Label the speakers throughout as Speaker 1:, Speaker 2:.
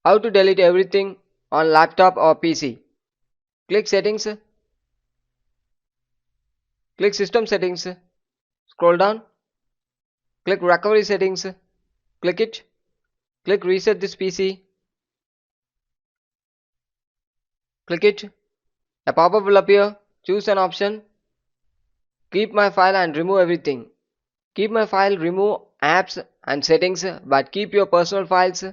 Speaker 1: How to delete everything on laptop or PC. Click settings, click system settings, scroll down, click recovery settings, click it, click reset this PC, click it. A pop-up will appear, choose an option, keep my file and remove everything. Keep my file, remove apps and settings, but keep your personal files,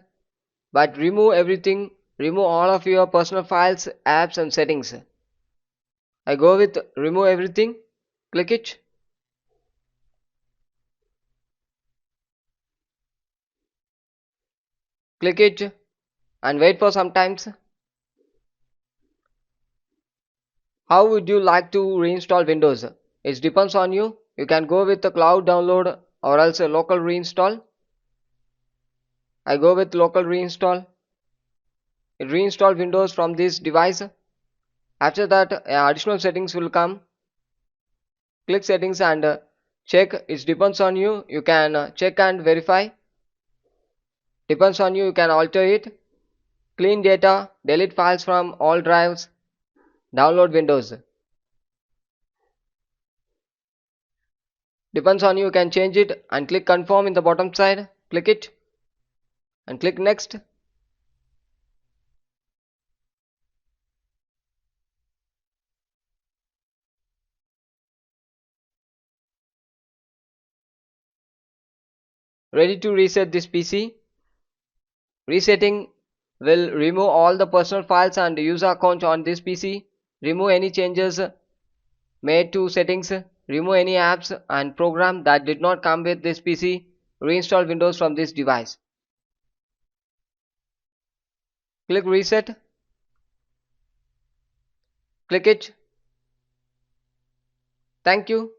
Speaker 1: but remove everything, remove all of your personal files, apps and settings. I go with remove everything, click it, click it and wait for some times. How would you like to reinstall Windows? It depends on you. You can go with the cloud download or else a local reinstall. I go with local reinstall. It reinstall Windows from this device. After that, additional settings will come. Click settings and check. It depends on you. You can check and verify. Depends on you. You can alter it. Clean data. Delete files from all drives. Download Windows. Depends on you. You can change it and click confirm in the bottom side. Click it and click next. Ready to reset this PC. Resetting will remove all the personal files and user accounts on this PC. Remove any changes made to settings. Remove any apps and program that did not come with this PC. Reinstall Windows from this device. Click reset. Click it. Thank you.